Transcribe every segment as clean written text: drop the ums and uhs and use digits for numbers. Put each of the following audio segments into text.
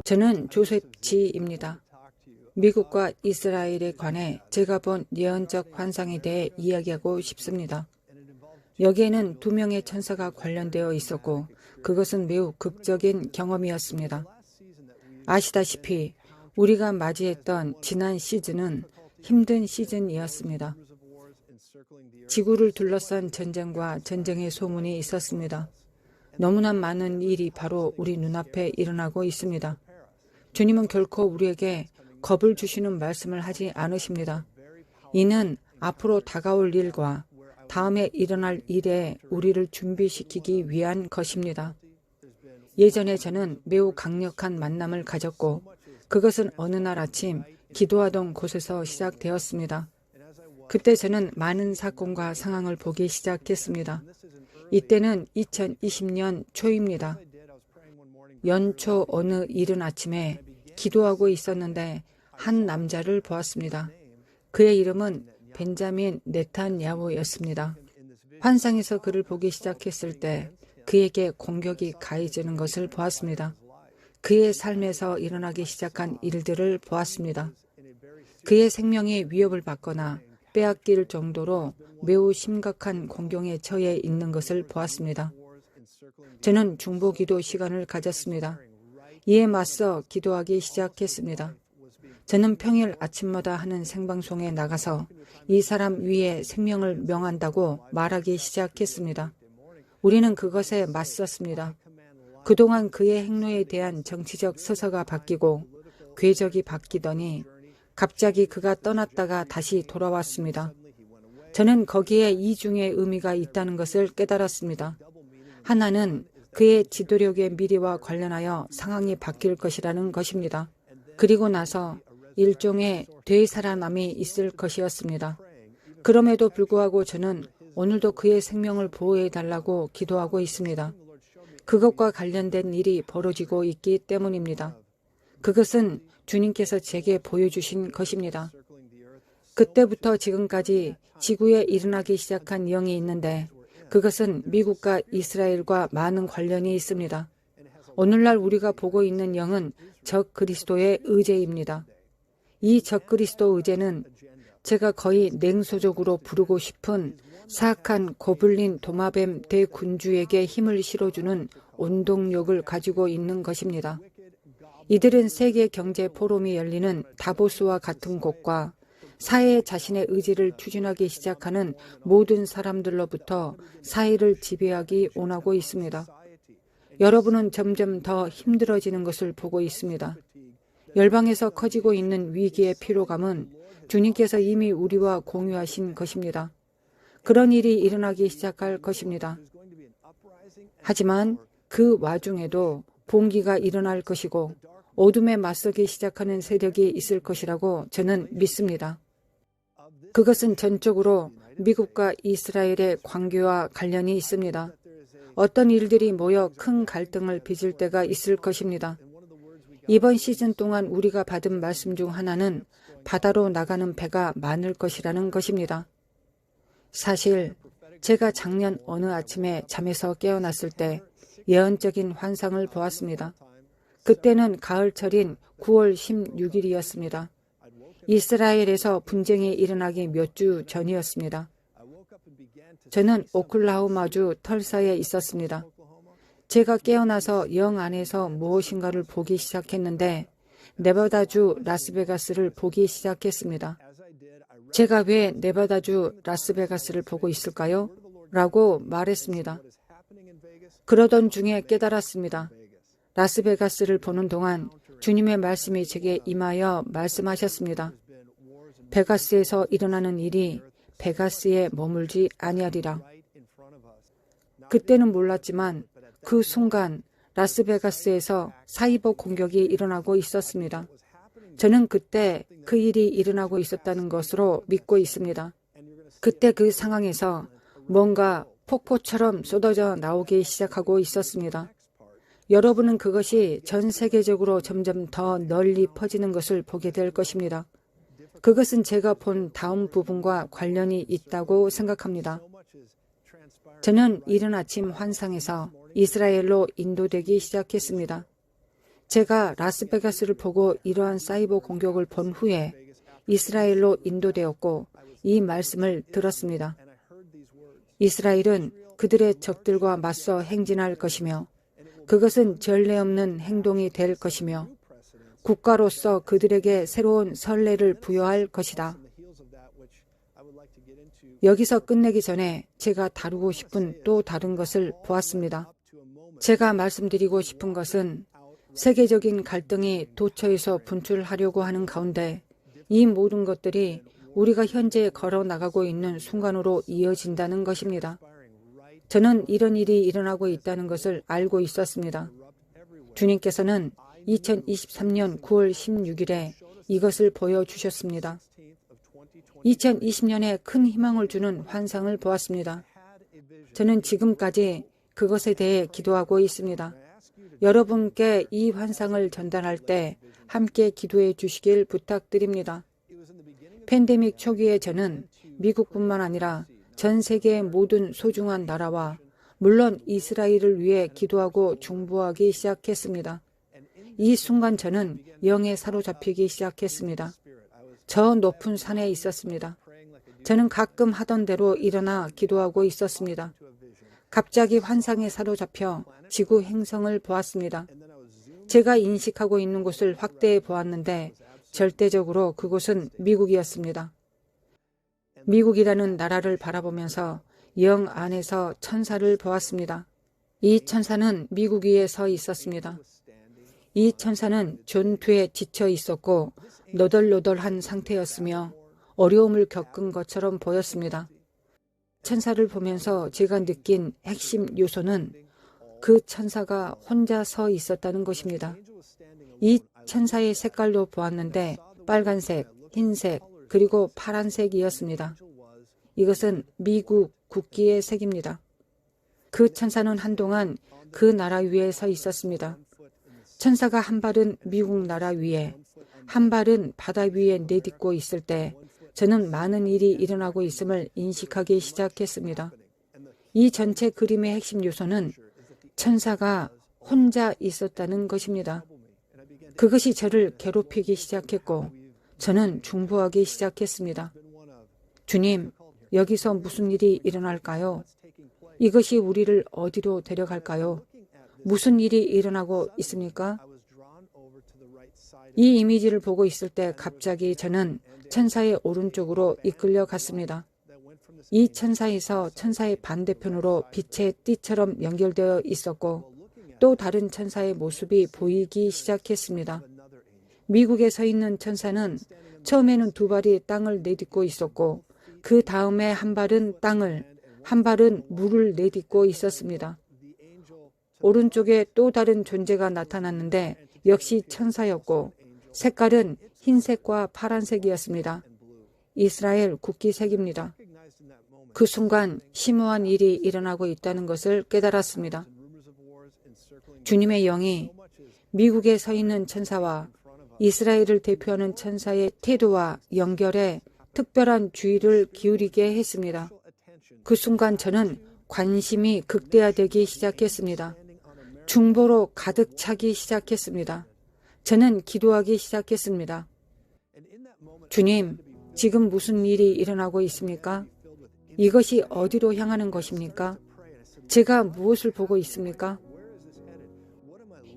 저는 조셉 지입니다. 미국과 이스라엘에 관해 제가 본 예언적 환상에 대해 이야기하고 싶습니다. 여기에는 2명의 천사가 관련되어 있었고 그것은 매우 극적인 경험이었습니다. 아시다시피 우리가 맞이했던 지난 시즌은 힘든 시즌이었습니다. 지구를 둘러싼 전쟁과 전쟁의 소문이 있었습니다. 너무나 많은 일이 바로 우리 눈앞에 일어나고 있습니다. 주님은 결코 우리에게 겁을 주시는 말씀을 하지 않으십니다. 이는 앞으로 다가올 일과 다음에 일어날 일에 우리를 준비시키기 위한 것입니다. 예전에 저는 매우 강력한 만남을 가졌고 그것은 어느 날 아침 기도하던 곳에서 시작되었습니다. 그때 저는 많은 사건과 상황을 보기 시작했습니다. 이때는 2020년 초입니다. 연초 어느 이른 아침에 기도하고 있었는데 한 남자를 보았습니다. 그의 이름은 벤자민 네탄야후였습니다. 환상에서 그를 보기 시작했을 때 그에게 공격이 가해지는 것을 보았습니다. 그의 삶에서 일어나기 시작한 일들을 보았습니다. 그의 생명이 위협을 받거나 빼앗길 정도로 매우 심각한 공경에 처해 있는 것을 보았습니다. 저는 중보기도 시간을 가졌습니다. 이에 맞서 기도하기 시작했습니다. 저는 평일 아침마다 하는 생방송에 나가서 이 사람 위에 생명을 명한다고 말하기 시작했습니다. 우리는 그것에 맞섰습니다. 그동안 그의 행로에 대한 정치적 서사가 바뀌고 궤적이 바뀌더니 갑자기 그가 떠났다가 다시 돌아왔습니다. 저는 거기에 이중의 의미가 있다는 것을 깨달았습니다. 하나는 그의 지도력의 미래와 관련하여 상황이 바뀔 것이라는 것입니다. 그리고 나서 일종의 되살아남이 있을 것이었습니다. 그럼에도 불구하고 저는 오늘도 그의 생명을 보호해달라고 기도하고 있습니다. 그것과 관련된 일이 벌어지고 있기 때문입니다. 그것은 주님께서 제게 보여주신 것입니다. 그때부터 지금까지 지구에 일어나기 시작한 영이 있는데 그것은 미국과 이스라엘과 많은 관련이 있습니다. 오늘날 우리가 보고 있는 영은 적 그리스도의 의제입니다. 이 적 그리스도 의제는 제가 거의 냉소적으로 부르고 싶은 사악한 고블린 도마뱀 대군주에게 힘을 실어주는 운동력을 가지고 있는 것입니다. 이들은 세계 경제 포럼이 열리는 다보스와 같은 곳과 사회에 자신의 의지를 추진하기 시작하는 모든 사람들로부터 사회를 지배하기 원하고 있습니다. 여러분은 점점 더 힘들어지는 것을 보고 있습니다. 열방에서 커지고 있는 위기의 피로감은 주님께서 이미 우리와 공유하신 것입니다. 그런 일이 일어나기 시작할 것입니다. 하지만 그 와중에도 봉기가 일어날 것이고 어둠에 맞서기 시작하는 세력이 있을 것이라고 저는 믿습니다. 그것은 전적으로 미국과 이스라엘의 관계와 관련이 있습니다. 어떤 일들이 모여 큰 갈등을 빚을 때가 있을 것입니다. 이번 시즌 동안 우리가 받은 말씀 중 하나는 바다로 나가는 배가 많을 것이라는 것입니다. 사실 제가 작년 어느 아침에 잠에서 깨어났을 때 예언적인 환상을 보았습니다. 그때는 가을철인 9월 16일이었습니다. 이스라엘에서 분쟁이 일어나기 몇 주 전이었습니다. 저는 오클라호마주 털사에 있었습니다. 제가 깨어나서 영 안에서 무엇인가를 보기 시작했는데 네바다주 라스베가스를 보기 시작했습니다. 제가 왜 네바다주 라스베가스를 보고 있을까요? 라고 말했습니다. 그러던 중에 깨달았습니다. 라스베가스를 보는 동안 주님의 말씀이 제게 임하여 말씀하셨습니다. 베가스에서 일어나는 일이 베가스에 머물지 아니하리라. 그때는 몰랐지만 그 순간 라스베가스에서 사이버 공격이 일어나고 있었습니다. 저는 그때 그 일이 일어나고 있었다는 것으로 믿고 있습니다. 그때 그 상황에서 뭔가 폭포처럼 쏟아져 나오기 시작하고 있었습니다. 여러분은 그것이 전 세계적으로 점점 더 널리 퍼지는 것을 보게 될 것입니다. 그것은 제가 본 다음 부분과 관련이 있다고 생각합니다. 저는 이른 아침 환상에서 이스라엘로 인도되기 시작했습니다. 제가 라스베가스를 보고 이러한 사이버 공격을 본 후에 이스라엘로 인도되었고 이 말씀을 들었습니다. 이스라엘은 그들의 적들과 맞서 행진할 것이며 그것은 전례 없는 행동이 될 것이며 국가로서 그들에게 새로운 선례를 부여할 것이다. 여기서 끝내기 전에 제가 다루고 싶은 또 다른 것을 보았습니다. 제가 말씀드리고 싶은 것은 세계적인 갈등이 도처에서 분출하려고 하는 가운데 이 모든 것들이 우리가 현재 걸어 나가고 있는 순간으로 이어진다는 것입니다. 저는 이런 일이 일어나고 있다는 것을 알고 있었습니다. 주님께서는 2023년 9월 16일에 이것을 보여주셨습니다. 2020년에 큰 희망을 주는 환상을 보았습니다. 저는 지금까지 그것에 대해 기도하고 있습니다. 여러분께 이 환상을 전달할 때 함께 기도해 주시길 부탁드립니다. 팬데믹 초기에 저는 미국뿐만 아니라 전 세계의 모든 소중한 나라와 물론 이스라엘을 위해 기도하고 중보하기 시작했습니다. 이 순간 저는 영에 사로잡히기 시작했습니다. 저 높은 산에 있었습니다. 저는 가끔 하던 대로 일어나 기도하고 있었습니다. 갑자기 환상에 사로잡혀 지구 행성을 보았습니다. 제가 인식하고 있는 곳을 확대해 보았는데 절대적으로 그곳은 미국이었습니다. 미국이라는 나라를 바라보면서 영 안에서 천사를 보았습니다. 이 천사는 미국 위에 서 있었습니다. 이 천사는 전투에 지쳐 있었고 너덜너덜한 상태였으며 어려움을 겪은 것처럼 보였습니다. 천사를 보면서 제가 느낀 핵심 요소는 그 천사가 혼자 서 있었다는 것입니다. 이 천사의 색깔도 보았는데 빨간색, 흰색, 그리고 파란색이었습니다. 이것은 미국 국기의 색입니다. 그 천사는 한동안 그 나라 위에 서 있었습니다. 천사가 한 발은 미국 나라 위에, 한 발은 바다 위에 내딛고 있을 때 저는 많은 일이 일어나고 있음을 인식하기 시작했습니다. 이 전체 그림의 핵심 요소는 천사가 혼자 있었다는 것입니다. 그것이 저를 괴롭히기 시작했고 저는 중보하기 시작했습니다. 주님, 여기서 무슨 일이 일어날까요? 이것이 우리를 어디로 데려갈까요? 무슨 일이 일어나고 있습니까? 이 이미지를 보고 있을 때 갑자기 저는 천사의 오른쪽으로 이끌려 갔습니다. 이 천사에서 천사의 반대편으로 빛의 띠처럼 연결되어 있었고 또 다른 천사의 모습이 보이기 시작했습니다. 미국에 서 있는 천사는 처음에는 두 발이 땅을 내딛고 있었고 그 다음에 한 발은 땅을, 한 발은 물을 내딛고 있었습니다. 오른쪽에 또 다른 존재가 나타났는데 역시 천사였고 색깔은 흰색과 파란색이었습니다. 이스라엘 국기색입니다. 그 순간 심오한 일이 일어나고 있다는 것을 깨달았습니다. 주님의 영이 미국에 서 있는 천사와 이스라엘을 대표하는 천사의 태도와 연결에 특별한 주의를 기울이게 했습니다. 그 순간 저는 관심이 극대화되기 시작했습니다. 중보로 가득 차기 시작했습니다. 저는 기도하기 시작했습니다. 주님, 지금 무슨 일이 일어나고 있습니까? 이것이 어디로 향하는 것입니까? 제가 무엇을 보고 있습니까?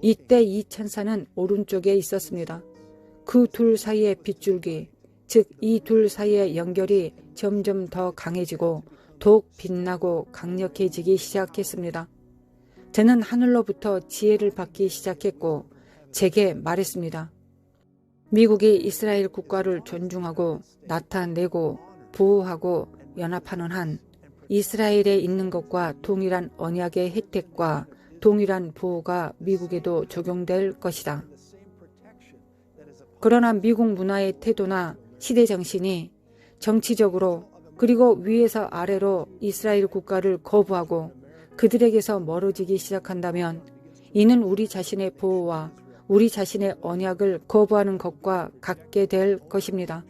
이때 이 천사는 오른쪽에 있었습니다. 그 둘 사이의 빗줄기, 즉 이 둘 사이의 연결이 점점 더 강해지고 더욱 빛나고 강력해지기 시작했습니다. 저는 하늘로부터 지혜를 받기 시작했고 제게 말했습니다. 미국이 이스라엘 국가를 존중하고 나타내고 보호하고 연합하는 한 이스라엘에 있는 것과 동일한 언약의 혜택과 동일한 보호가 미국에도 적용될 것이다. 그러나 미국 문화의 태도나 시대 정신이 정치적으로 그리고 위에서 아래로 이스라엘 국가를 거부하고 그들에게서 멀어지기 시작한다면 이는 우리 자신의 보호와 우리 자신의 언약을 거부하는 것과 같게 될 것입니다.